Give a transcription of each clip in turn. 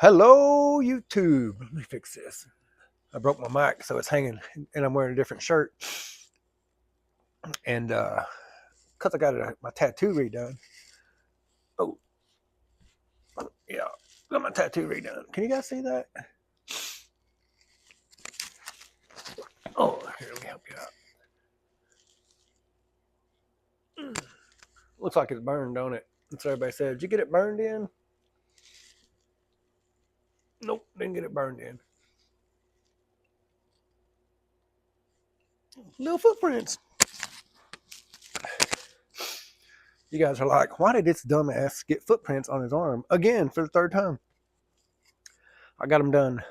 Hello, YouTube. Let me fix this. I broke my mic, so it's hanging, and I'm wearing a different shirt. And because I got my tattoo redone. Oh, yeah, got my tattoo redone. Can you guys see that? Oh, here, let me help you out. Looks like it's burned, don't it? That's what everybody said. Did you get it burned in? Nope, didn't get it burned in. Little footprints. You guys are like, why did this dumbass get footprints on his arm again for the third time? I got them done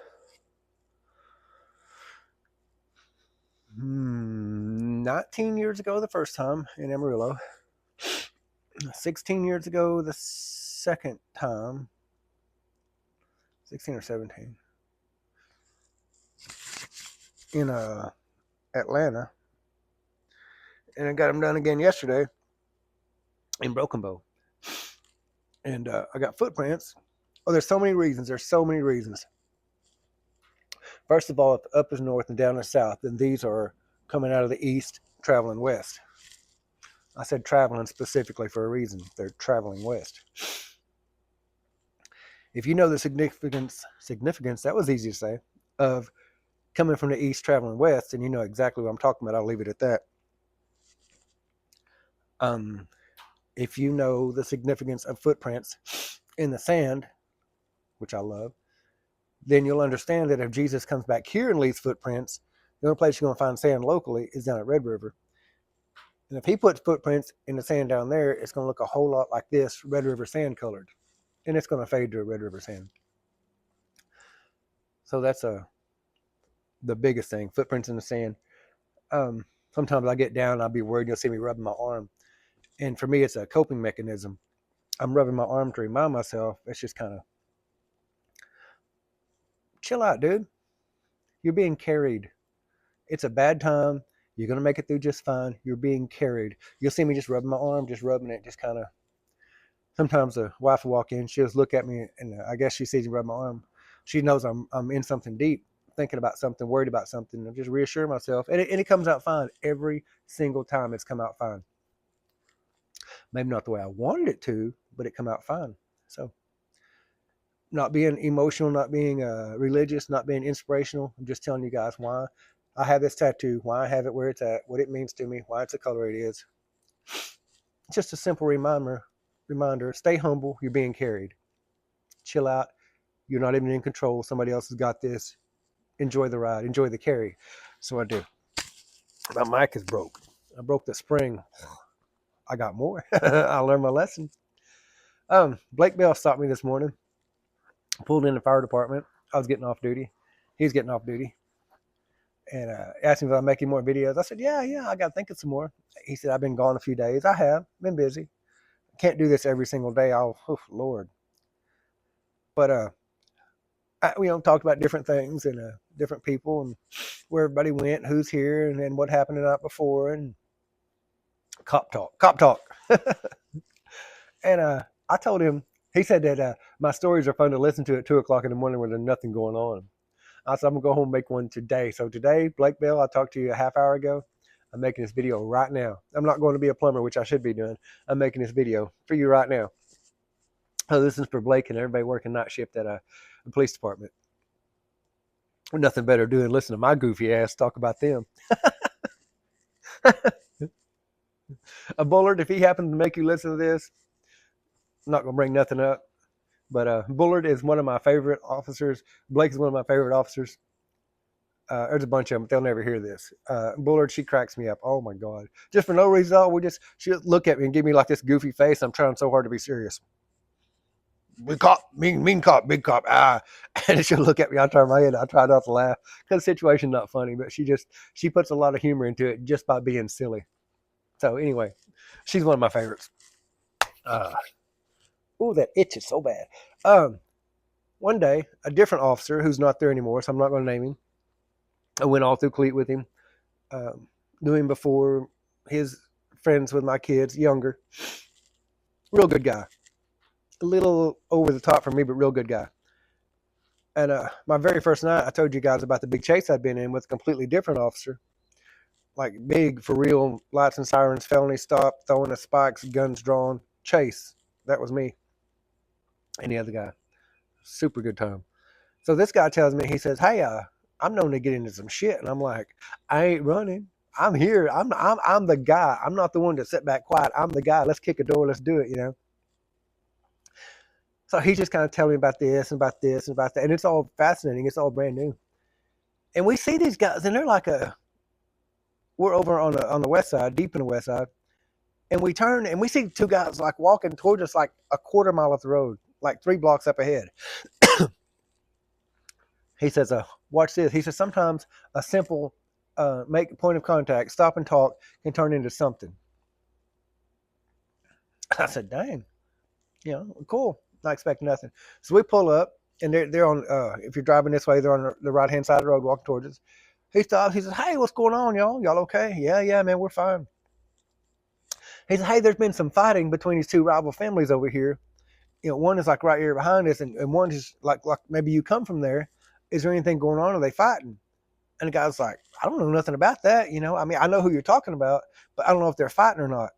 19 years ago the first time in Amarillo. 16 years ago the second time. 16 or 17. In Atlanta. And I got them done again yesterday in Broken Bow. And I got footprints. Oh, there's so many reasons. There's so many reasons. First of all, if up is north and down is south, then these are coming out of the east, traveling west. I said traveling specifically for a reason. They're traveling west. If you know the significance, that was easy to say, of coming from the east, traveling west, and you know exactly what I'm talking about, I'll leave it at that. If you know the significance of footprints in the sand, which I love, then you'll understand that if Jesus comes back here and leaves footprints, the only place you're going to find sand locally is down at Red River. And if he puts footprints in the sand down there, it's going to look a whole lot like this Red River sand colored. And it's going to fade to a Red River sand. So that's the biggest thing, footprints in the sand. Sometimes I get down, I'll be worried you'll see me rubbing my arm. And for me, it's a coping mechanism. I'm rubbing my arm to remind myself, it's just kind of, chill out, dude. You're being carried. It's a bad time. You're going to make it through just fine. You're being carried. You'll see me just rubbing my arm, just rubbing it, just kind of. Sometimes the wife will walk in, she'll just look at me, and I guess she sees me rub my arm. She knows I'm in something deep, thinking about something, worried about something. I'm just reassuring myself. And it comes out fine. Every single time it's come out fine. Maybe not the way I wanted it to, but it come out fine. So not being emotional, not being religious, not being inspirational. I'm just telling you guys why I have this tattoo, why I have it where it's at, what it means to me, why it's the color it is. It's just a simple reminder. Stay humble. You're being carried. Chill out. You're not even in control. Somebody else has got this. Enjoy the ride. Enjoy the carry. So I do. My mic is broke. I broke the spring. I got more. I learned my lesson. Blake Bell stopped me this morning. Pulled in the fire department. I was getting off duty. He was getting off duty. And asked me if I'm making more videos. I said, yeah, I got to think of some more. He said, I've been gone a few days. I have. Been busy. Can't do this every single day. Oh, Lord. But we talked about different things and different people and where everybody went, who's here, and then what happened the night before, and cop talk. And I told him, he said that my stories are fun to listen to at 2 o'clock in the morning when there's nothing going on. I said, I'm going to go home and make one today. So today, Blake Bell, I talked to you a half hour ago. I'm making this video right now. I'm not going to be a plumber, which I should be doing. I'm making this video for you right now. So this is for Blake and everybody working night shift at the police department. Nothing better to do than listen to my goofy ass talk about them. A Bullard, if he happened to make you listen to this, I'm not going to bring nothing up. But Bullard is one of my favorite officers. Blake is one of my favorite officers. There's a bunch of them. They'll never hear this. Bullard, she cracks me up. Oh, my God. Just for no reason. She'll look at me and give me like this goofy face. I'm trying so hard to be serious. Big cop, mean cop, big cop. And she'll look at me. I turn my head. I try not to laugh because the situation's not funny, but she puts a lot of humor into it just by being silly. So anyway, she's one of my favorites. Oh, that itch is so bad. One day, a different officer who's not there anymore, so I'm not going to name him. I went all through Cleat with him. Knew him before. His friends with my kids, younger. Real good guy. A little over the top for me, but real good guy. And my very first night, I told you guys about the big chase I'd been in with a completely different officer. Like big, for real, lights and sirens, felony stop, throwing the spikes, guns drawn, chase. That was me and the other guy. Super good time. So this guy tells me, he says, hey, I'm known to get into some shit. And I'm like, I ain't running. I'm here. I'm the guy. I'm not the one to sit back quiet. I'm the guy. Let's kick a door. Let's do it, you know. So he's just kind of telling me about this and about this and about that. And it's all fascinating. It's all brand new. And we see these guys, and they're like we're over on the west side, deep in the west side. And we turn and we see two guys like walking towards us like a quarter mile up the road, like 3 blocks up ahead. He says, watch this. He says, sometimes a simple make point of contact, stop and talk can turn into something. I said, dang, you know, cool. Not expecting nothing. So we pull up and they're on, if you're driving this way, they're on the right-hand side of the road walking towards us. He stops. He says, hey, what's going on, y'all? Y'all okay? Yeah, man, we're fine. He said, hey, there's been some fighting between these 2 rival families over here. You know, one is like right here behind us, and one is like maybe you come from there. Is there anything going on? Are they fighting? And the guy's like, I don't know nothing about that. You know, I mean, I know who you're talking about, but I don't know if they're fighting or not.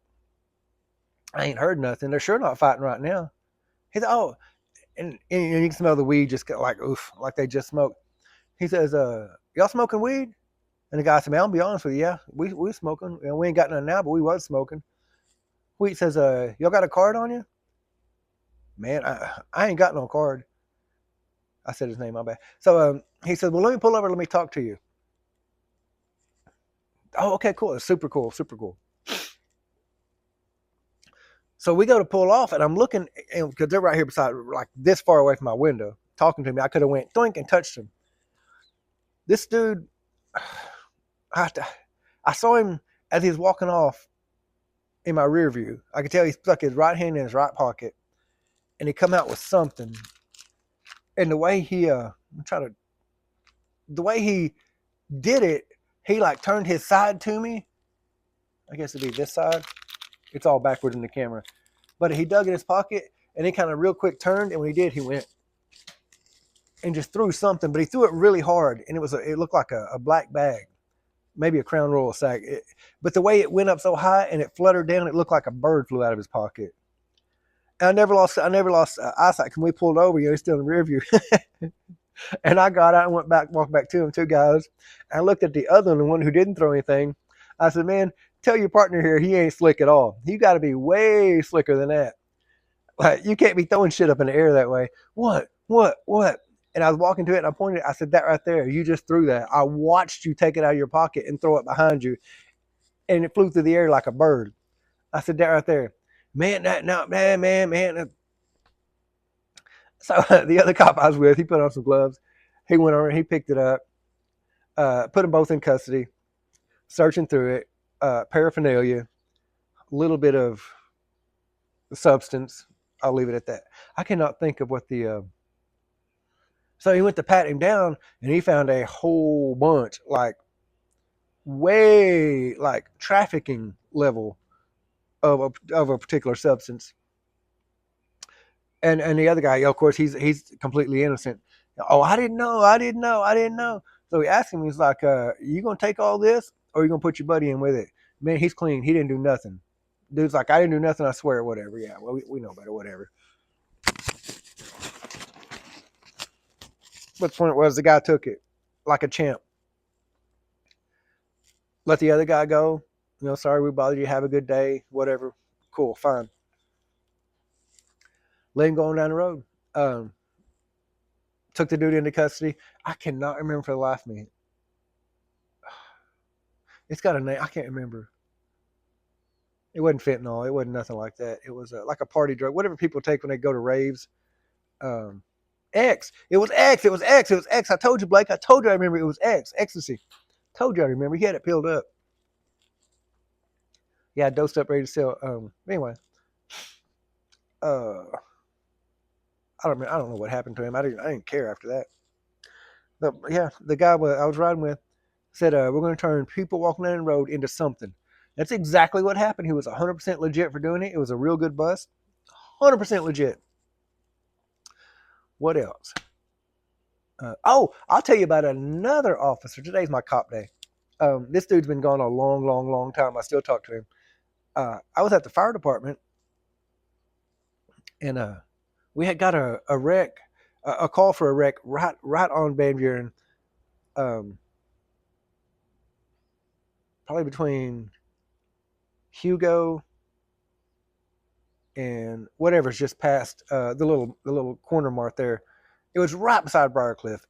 I ain't heard nothing. They're sure not fighting right now. He said, oh, and you can smell the weed just like, oof, like they just smoked. He says, y'all smoking weed? And the guy said, man, I'll be honest with you. Yeah, we smoking. You know, we ain't got none now, but we was smoking. Wheat says, y'all got a card on you? Man, I ain't got no card. I said his name, my bad. So he said, well, let me pull over. Let me talk to you. Oh, okay, cool. It's super cool. Super cool. So we go to pull off, and I'm looking, because they're right here beside, like this far away from my window, talking to me. I could have went doink and touched him. This dude, I saw him as he was walking off in my rear view. I could tell he stuck his right hand in his right pocket, and he come out with something. And the way the way he did it, he like turned his side to me. I guess it'd be this side. It's all backward in the camera. But he dug in his pocket, and he kind of real quick turned, and when he did, he went and just threw something, but he threw it really hard, and it looked like a black bag, maybe a Crown Royal sack. But the way it went up so high and it fluttered down, it looked like a bird flew out of his pocket. And I never lost eyesight. When we pulled over, you know, he's still in the rear view. And I got out and walked back to him, 2 guys. I looked at the other one, the one who didn't throw anything. I said, man, tell your partner here he ain't slick at all. You got to be way slicker than that. Like, you can't be throwing shit up in the air that way. What? And I was walking to it, and I pointed. I said, that right there, you just threw that. I watched you take it out of your pocket and throw it behind you, and it flew through the air like a bird. I said, that right there. Man, man. So the other cop I was with, he put on some gloves. He went over, he picked it up, put them both in custody, searching through it, paraphernalia, a little bit of substance. I'll leave it at that. I cannot think of what the. So he went to pat him down, and he found a whole bunch, like way like trafficking level of a particular substance. And the other guy, of course, he's completely innocent. Oh, I didn't know. So he asked him, he's like, you gonna take all this, or you gonna put your buddy in with it? Man, he's clean. He didn't do nothing. Dude's like, I didn't do nothing. I swear, whatever. Yeah, well, we know better. Whatever. But the point was, the guy took it like a champ. Let the other guy go. You know, sorry we bothered you. Have a good day. Whatever. Cool. Fine. Let him go on down the road. Took the dude into custody. I cannot remember for the life of me. It's got a name. I can't remember. It wasn't fentanyl. It wasn't nothing like that. It was like a party drug. Whatever people take when they go to raves. X. It was X. It was X. It was X. I told you, Blake. I told you I remember it was X. Ecstasy. Told you I remember. He had it peeled up. Yeah, dosed up, ready to sell. Anyway. I don't know what happened to him. I didn't care after that. But yeah, the guy I was riding with said, we're going to turn people walking down the road into something. That's exactly what happened. He was 100% legit for doing it. It was a real good bust. 100% legit. What else? Oh, I'll tell you about another officer. Today's my cop day. This dude's been gone a long, long, long time. I still talk to him. I was at the fire department, and we had got a wreck, a call for a wreck right on Van Buren, um, probably between Hugo and whatever's just past the little corner mark there. It was right beside Briarcliff.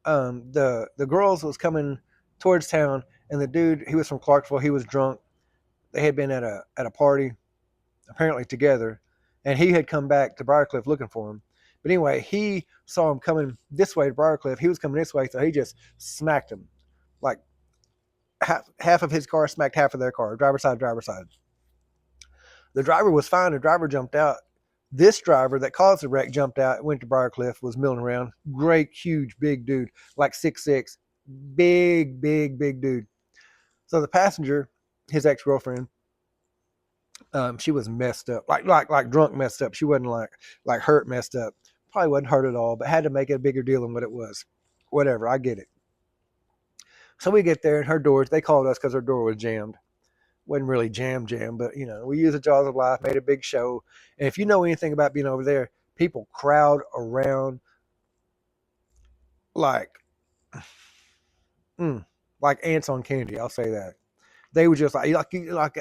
The girls was coming towards town, and the dude, he was from Clarksville. He was drunk. They had been at a party, apparently together, and he had come back to Briarcliff looking for him. But anyway, he saw him coming this way to Briarcliff. He was coming this way, so he just smacked him. Like half of his car smacked half of their car, driver's side, driver's side. The driver was fine. The driver jumped out. This driver that caused the wreck jumped out, went to Briarcliff, was milling around. Great, huge, big dude, like 6'6", big, big, big dude. So the passenger, his ex-girlfriend, she was messed up, like drunk messed up. She wasn't like hurt messed up. Probably wasn't hurt at all, but had to make it a bigger deal than what it was. Whatever, I get it. So we get there, and her doors, they called us because her door was jammed. Wasn't really jam, but we used the jaws of life, made a big show. And if you know anything about being over there, people crowd around like like ants on candy. I'll say that. They were just like,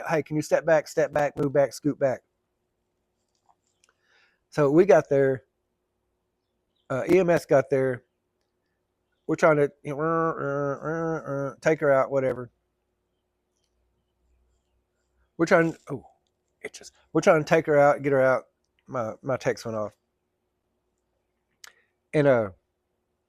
hey, can you step back, move back, scoot back. So we got there. EMS got there. We're trying to take her out, whatever. We're trying. We're trying to take her out, get her out. My text went off, and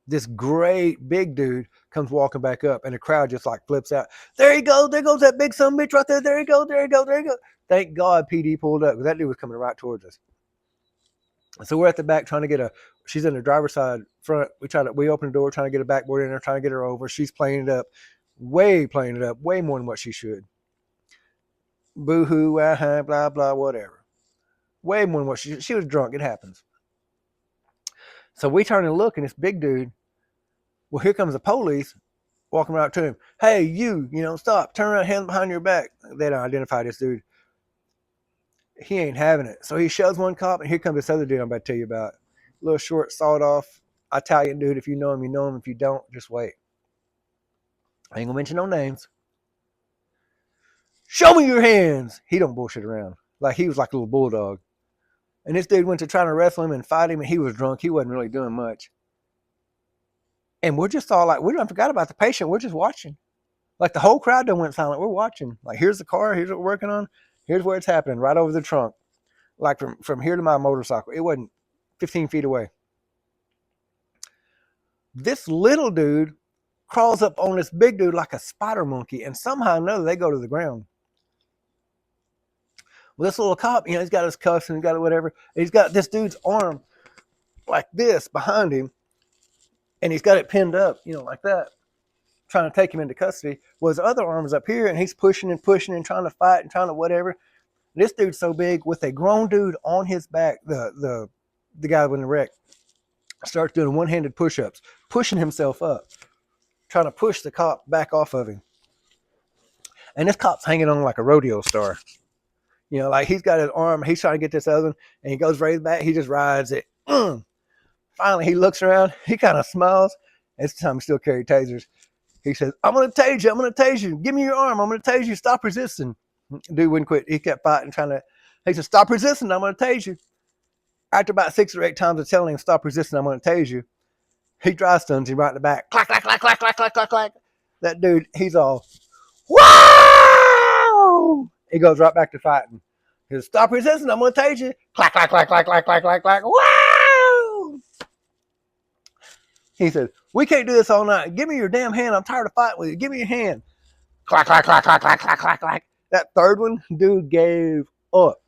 this great big dude comes walking back up, and the crowd just like flips out. There he goes. There goes that big son of a bitch right there. There he goes. There he goes. There he goes. Thank God PD pulled up because that dude was coming right towards us. So we're at the back trying to get she's in the driver's side front. We open the door trying to get a backboard in there, trying to get her over. She's playing it up, way more than what she should. Boo-hoo, blah, blah, whatever. Way more than what she was drunk. It happens. So we turn and look, and this big dude, well, here comes the police walking right up to him. Hey, you stop. Turn around, hands behind your back. They don't identify this dude. He ain't having it. So he shoves one cop, and here comes this other dude I'm about to tell you about. Little short, sawed-off Italian dude. If you know him, you know him. If you don't, just wait. I ain't gonna mention no names. Show me your hands. He don't bullshit around. Like he was like a little bulldog. And this dude went to trying to wrestle him and fight him, and he was drunk. He wasn't really doing much. And we're just all like, we don't forgot about the patient. We're just watching. Like the whole crowd done went silent. We're watching. Like here's the car. Here's what we're working on. Here's where it's happening. Right over the trunk. Like from here to my motorcycle. It wasn't 15 feet away. This little dude crawls up on this big dude like a spider monkey, and somehow or another they go to the ground. Well, this little cop, he's got his cuffs and he's got whatever. He's got this dude's arm like this behind him, and he's got it pinned up, like that, trying to take him into custody. Well, his other arm is up here, and he's pushing and trying to fight and trying to whatever. This dude's so big, with a grown dude on his back, the guy with the wreck starts doing one-handed push-ups, pushing himself up, trying to push the cop back off of him. And this cop's hanging on like a rodeo star. Like he's got his arm, he's trying to get this other one, and he goes right back, he just rides it. Finally, he looks around, he kind of smiles. This time he still carried tasers. He says, I'm going to tase you. Give me your arm, I'm going to tase you. Stop resisting. Dude wouldn't quit. He kept fighting, he said, stop resisting, I'm going to tase you. After about 6 or 8 times of telling him, stop resisting, I'm going to tase you, he dry stuns him right in the back. Clack, clack, clack, clack, clack, clack, clack, clack. That dude, he's all, wow! He goes right back to fighting. He says, stop resisting, I'm going to tase you. Clack, clack, clack, clack, clack, clack, clack, clack. Wow! He said, we can't do this all night. Give me your damn hand. I'm tired of fighting with you. Give me your hand. Clack, clack, clack, clack, clack, clack, clack, clack. That third one, dude gave up.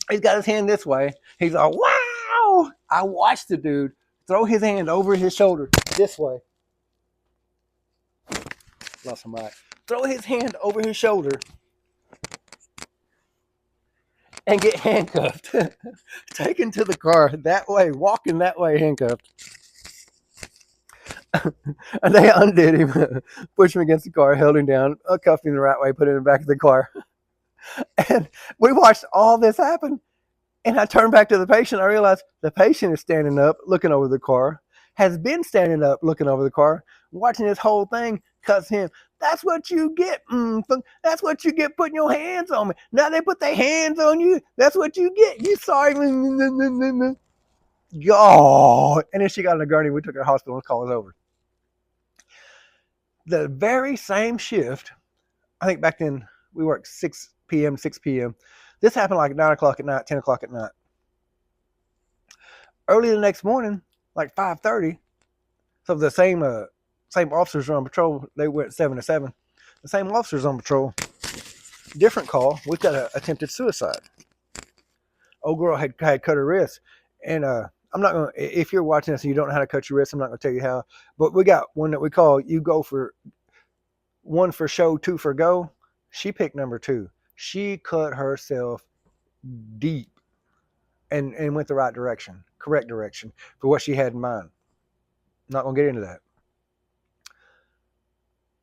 He's got his hand this way. He's all, wow! I watched the dude throw his hand over his shoulder this way. Lost my mic. Throw his hand over his shoulder and get handcuffed. Taken to the car that way, walking that way handcuffed. And they undid him, pushed him against the car, held him down, cuffed him the right way, put him in the back of the car. And we watched all this happen. And I turned back to the patient. I realized the patient is standing up, looking over the car, has been standing up, looking over the car, watching this whole thing, cuss him. That's what you get. That's what you get putting your hands on me. Now they put their hands on you. That's what you get. You sorry. God. And then she got in a gurney. We took her to the hospital and the call was over. The very same shift, I think back then we worked 6 p.m., 6 p.m. This happened like 9 o'clock at night, 10 o'clock at night. Early the next morning, like 5:30, so the same officers are on patrol. They went 7 to 7. The same officers on patrol. Different call. We've got an attempted suicide. Old girl had cut her wrist, and I'm not gonna. If you're watching this and you don't know how to cut your wrist, I'm not gonna tell you how. But we got one that we call you go for 1 for show, 2 for go. She picked number 2. She cut herself deep and went the right direction, correct direction for what she had in mind. Not gonna get into that.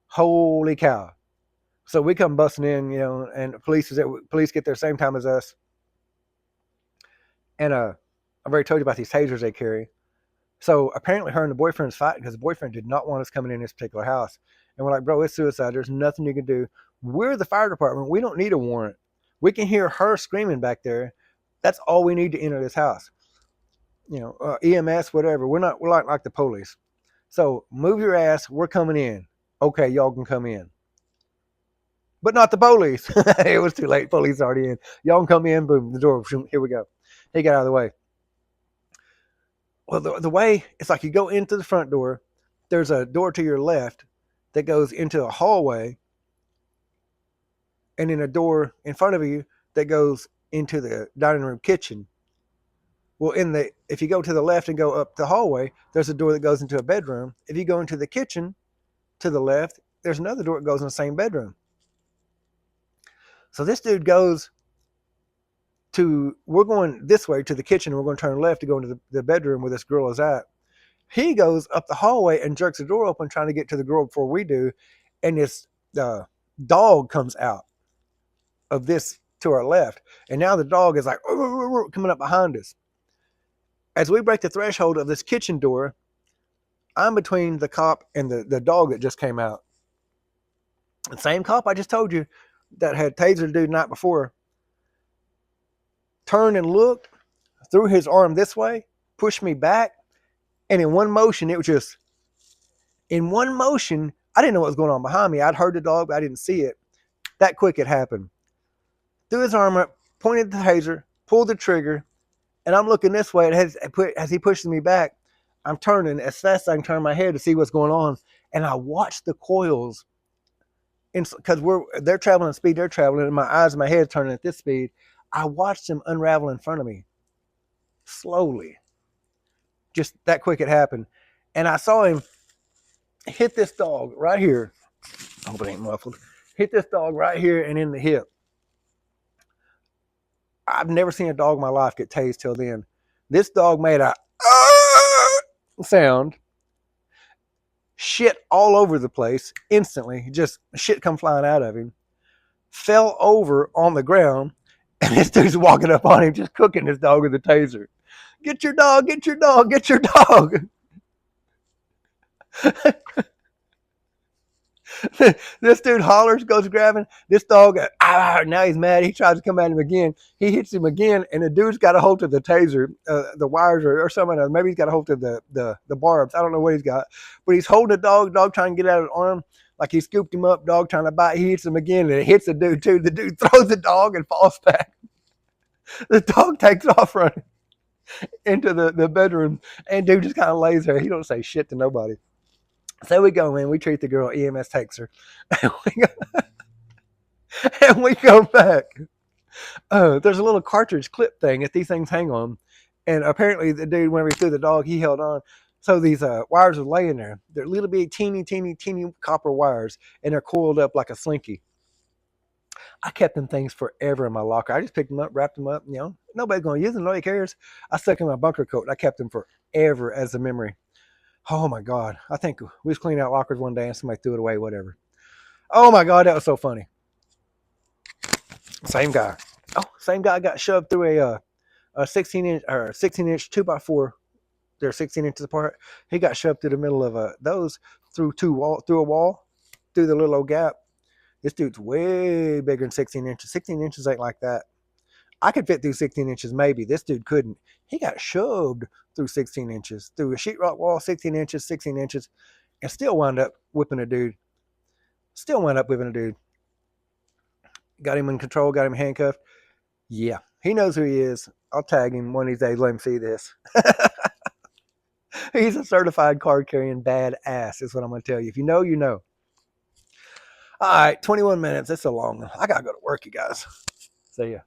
Holy cow. So we come busting in, and police get there same time as us. And I've already told you about these tasers they carry. So apparently her and the boyfriend's fighting because the boyfriend did not want us coming in this particular house. And we're like, bro, it's suicide. There's nothing you can do. We're the fire department. We don't need a warrant. We can hear her screaming back there. That's all we need to enter this house. EMS, whatever. We're not like the police. So move your ass. We're coming in. Okay, y'all can come in. But not the police. It was too late. Police already in. Y'all can come in. Boom, the door. Here we go. He got out of the way. Well, the way, it's like you go into the front door. There's a door to your left that goes into a hallway. And then a door in front of you that goes into the dining room kitchen. Well, if you go to the left and go up the hallway, there's a door that goes into a bedroom. If you go into the kitchen to the left, there's another door that goes in the same bedroom. So this dude goes we're going this way to the kitchen, and we're going to turn left to go into the bedroom where this girl is at. He goes up the hallway and jerks the door open, trying to get to the girl before we do. And this dog comes out of this to our left. And now the dog is like coming up behind us. As we break the threshold of this kitchen door, I'm between the cop and the dog that just came out. The same cop I just told you that had tasered the dude the night before turned and looked, threw his arm this way, pushed me back, and in one motion, it was just, in one motion, I didn't know what was going on behind me. I'd heard the dog, but I didn't see it. That quick it happened. Threw his arm up, pointed the taser, pulled the trigger, and I'm looking this way, and as he pushes me back, I'm turning as fast as I can turn my head to see what's going on, and I watch the coils, because they're traveling at the speed they're traveling, and my eyes and my head turning at this speed. I watched them unravel in front of me, slowly. Just that quick it happened. And I saw him hit this dog right here. I hope it ain't muffled. Hit this dog right here and in the hip. I've never seen a dog in my life get tased till then. This dog made a sound. Shit all over the place instantly. Just shit come flying out of him. Fell over on the ground. And this dude's walking up on him, just cooking this dog with a taser. Get your dog, get your dog, get your dog. This dude hollers, goes grabbing this dog. Now he's mad. He tries to come at him again. He hits him again, and the dude's got a hold of the taser, the wires or something. Maybe he's got a hold of the barbs. I don't know what he's got, but he's holding the dog trying to get out of the arm. Like he scooped him up, dog trying to bite. He hits him again, and it hits the dude too. The dude throws the dog and falls back. The dog takes off running into the bedroom, and dude just kind of lays there. He don't say shit to nobody. So we go in, we treat the girl, EMS takes her, and we go back. There's a little cartridge clip thing that these things hang on, and apparently the dude, whenever he threw the dog, he held on. So these wires are laying there. They're little bitty, teeny copper wires, and they're coiled up like a slinky. I kept them things forever in my locker. I just picked them up, wrapped them up. Nobody's going to use them. Nobody cares. I stuck in my bunker coat. I kept them forever as a memory. Oh my God. I think we was cleaning out lockers one day and somebody threw it away, whatever. Oh my God, that was so funny. Same guy. Oh, same guy got shoved through a 16-inch or 16-inch 2x4. They're 16 inches apart. He got shoved through the middle of those through through a wall, through the little old gap. This dude's way bigger than 16 inches. 16 inches ain't like that. I could fit through 16 inches maybe. This dude couldn't. He got shoved through 16 inches, through a sheetrock wall, 16 inches, and still wound up whipping a dude. Still wound up whipping a dude. Got him in control, got him handcuffed. Yeah, he knows who he is. I'll tag him one of these days, let him see this. He's a certified card carrying badass, is what I'm going to tell you. If you know, you know. All right, 21 minutes. That's a long one. I got to go to work, you guys. See ya.